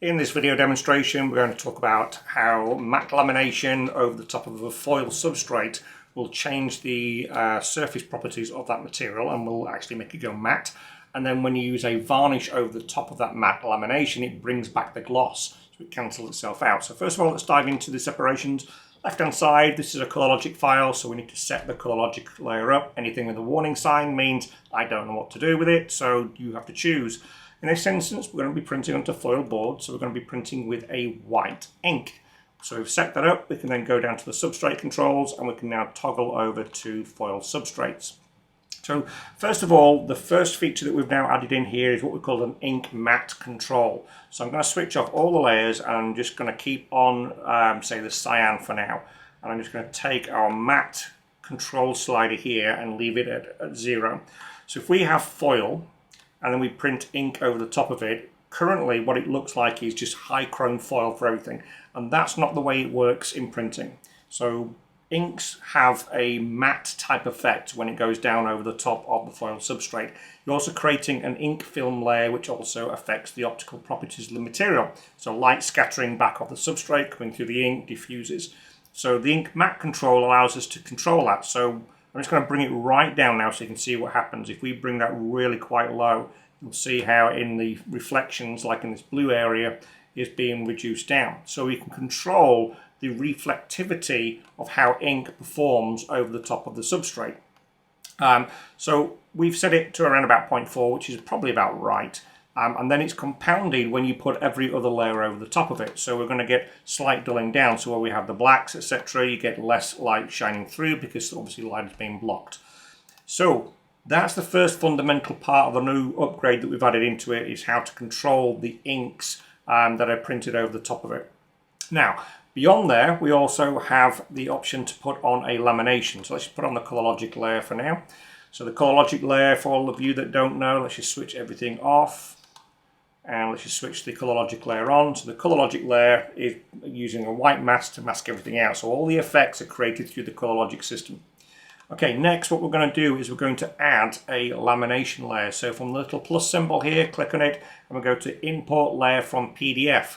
In this video demonstration, we're going to talk about how matte lamination over the top of a foil substrate will change the surface properties of that material and will actually make it go matte. And then when you use a varnish over the top of that matte lamination, it brings back the gloss, so it cancels itself out. So first of all, let's dive into the separations. Left-hand side, this is a ColorLogic file, so we need to set the ColorLogic layer up. Anything with a warning sign means I don't know what to do with it, so you have to choose. In this instance, we're going to be printing onto foil board, so we're going to be printing with a white ink. So we've set that up, we can then go down to the substrate controls and we can now toggle over to foil substrates. So first of all, the first feature that we've now added in here is what we call an ink matte control. So I'm going to switch off all the layers and I'm just going to keep on, say, the cyan for now. And I'm just going to take our matte control slider here and leave it at 0. So if we have foil, and then we print ink over the top of it, currently what it looks like is just high chrome foil for everything, and that's not the way it works in printing. So inks have a matte type effect when it goes down over the top of the foil substrate. You're also creating an ink film layer which also affects the optical properties of the material. So light scattering back off the substrate, coming through the ink, diffuses. So the ink matte control allows us to control that. So I'm just going to bring it right down now so you can see what happens. If we bring that really quite low, you'll see how in the reflections, like in this blue area, is being reduced down. So we can control the reflectivity of how ink performs over the top of the substrate. So we've set it to around about 0.4, which is probably about right. And then it's compounded when you put every other layer over the top of it. So we're going to get slight dulling down. So where we have the blacks, etc., you get less light shining through because obviously light is being blocked. So that's the first fundamental part of the new upgrade that we've added into it, is how to control the inks that are printed over the top of it. Now, beyond there, we also have the option to put on a lamination. So let's just put on the ColorLogic layer for now. So the ColorLogic layer, for all of you that don't know, let's just switch everything off. And let's just switch the ColorLogic layer on. So the ColorLogic layer is using a white mask to mask everything out. So all the effects are created through the ColorLogic system. Okay, next what we're going to do is we're going to add a lamination layer. So from the little plus symbol here, click on it, and we'll go to Import Layer from PDF.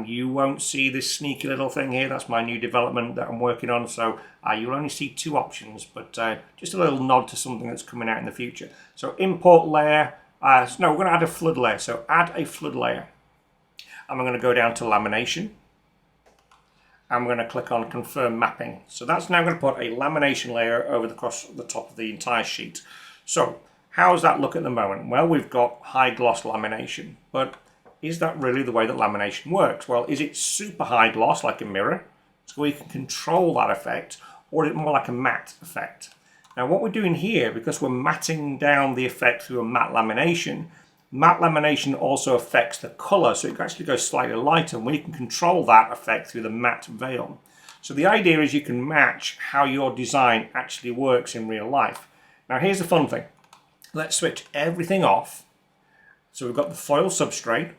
You won't see this sneaky little thing here. That's my new development that I'm working on. So you'll only see two options, but just a little nod to something that's coming out in the future. So Import Layer. No, we're going to add a flood layer. So add a flood layer. And we're going to go down to lamination. And we're going to click on confirm mapping. So that's now going to put a lamination layer over across the top of the entire sheet. So how does that look at the moment? Well, we've got high gloss lamination, but is that really the way that lamination works? Well, is it super high gloss like a mirror, so we can control that effect, or is it more like a matte effect? Now what we're doing here, because we're matting down the effect through a matte lamination also affects the color, so it actually goes slightly lighter, and we can control that effect through the matte veil. So the idea is you can match how your design actually works in real life. Now here's the fun thing. Let's switch everything off. So we've got the foil substrate.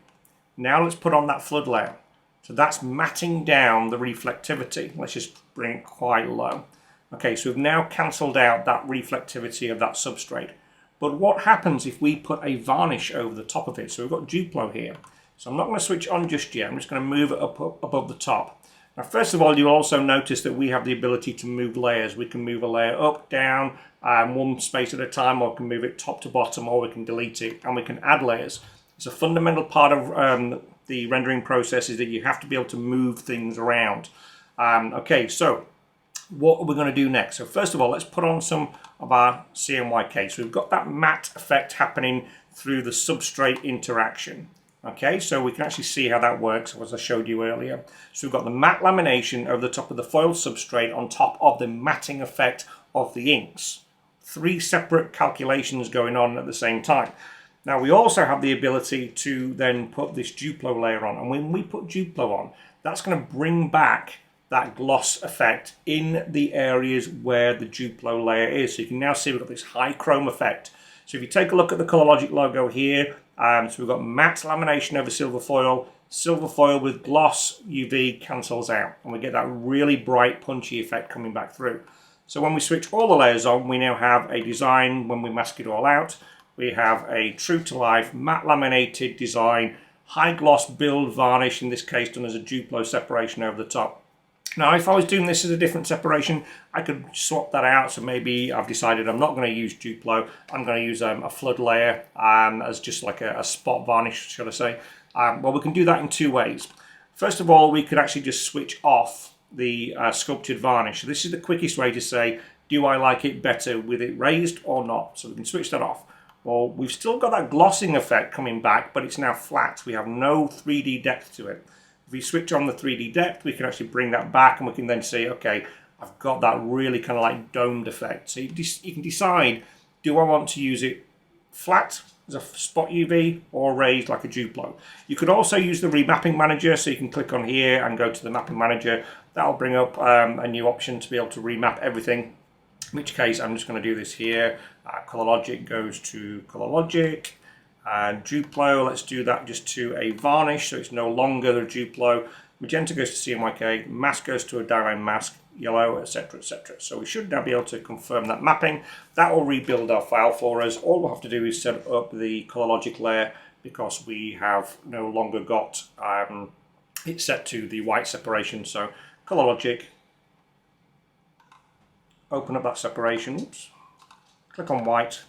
Now let's put on that flood layer. So that's matting down the reflectivity. Let's just bring it quite low. Okay, so we've now cancelled out that reflectivity of that substrate. But what happens if we put a varnish over the top of it? So we've got Duplo here. So I'm not going to switch on just yet. I'm just going to move it up above the top. Now, first of all, you'll also notice that we have the ability to move layers. We can move a layer up, down, one space at a time, or we can move it top to bottom, or we can delete it, and we can add layers. It's a fundamental part of the rendering process is that you have to be able to move things around. Okay, so what are we going to do next? So first of all, let's put on some of our CMYK. So we've got that matte effect happening through the substrate interaction. Okay, so we can actually see how that works, as I showed you earlier. So we've got the matte lamination over the top of the foil substrate on top of the matting effect of the inks. 3 separate calculations going on at the same time. Now we also have the ability to then put this Duplo layer on, and when we put Duplo on, that's going to bring back that gloss effect in the areas where the Duplo layer is. So you can now see we've got this high chrome effect. So if you take a look at the ColorLogic logo here, so we've got matte lamination over silver foil with gloss UV cancels out, and we get that really bright punchy effect coming back through. So when we switch all the layers on, we now have a design, when we mask it all out, we have a true to life matte laminated design high gloss build varnish, in this case done as a Duplo separation over the top. Now, if I was doing this as a different separation, I could swap that out. So maybe I've decided I'm not going to use Duplo. I'm going to use a flood layer as just like a spot varnish, should I say. Well, we can do that in two ways. First of all, we could actually just switch off the sculptured varnish. So this is the quickest way to say, do I like it better with it raised or not? So we can switch that off. Well, we've still got that glossing effect coming back, but it's now flat. We have no 3D depth to it. If we switch on the 3D depth, we can actually bring that back, and we can then say, okay, I've got that really kind of like domed effect. So you can decide, do I want to use it flat as a spot UV or raised like a Duplo? You could also use the remapping manager, so you can click on here and go to the mapping manager. That'll bring up a new option to be able to remap everything. In which case, I'm just going to do this here. Color Logic goes to Color Logic. Duplo, let's do that just to a varnish, so it's no longer the Duplo. Magenta goes to CMYK, mask goes to a direct mask, yellow, etc, etc. So we should now be able to confirm that mapping. That will rebuild our file for us. All we'll have to do is set up the Color Logic layer, because we have no longer got it set to the white separation. So Color Logic, open up that separation, oops, click on white.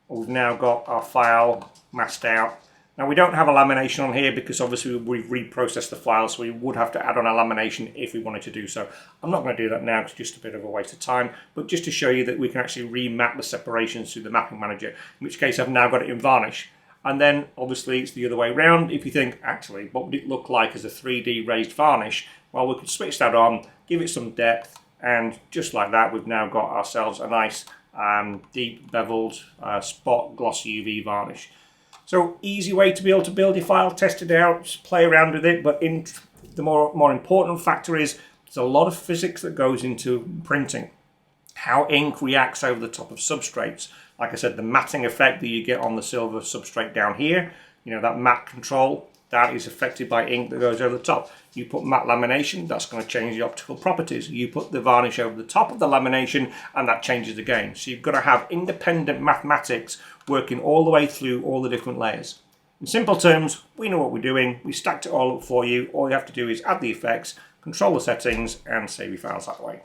We've now got our file masked out. Now, we don't have a lamination on here because obviously we've reprocessed the file, so we would have to add on a lamination if we wanted to do so. I'm not going to do that now, it's just a bit of a waste of time, but just to show you that we can actually remap the separations through the mapping manager, in which case I've now got it in varnish. And then obviously it's the other way around. If you think, actually, what would it look like as a 3D raised varnish? Well, we could switch that on, give it some depth, and just like that, we've now got ourselves a nice deep beveled spot glossy UV varnish. So easy way to be able to build your file, test it out, just play around with it. But the more important factor is there's a lot of physics that goes into printing. How ink reacts over the top of substrates. Like I said, the matting effect that you get on the silver substrate down here, you know, that matte control, that is affected by ink that goes over the top. You put matte lamination, that's going to change the optical properties. You put the varnish over the top of the lamination, and that changes again. So you've got to have independent mathematics working all the way through all the different layers. In simple terms, we know what we're doing. We stacked it all up for you. All you have to do is add the effects, control the settings, and save your files that way.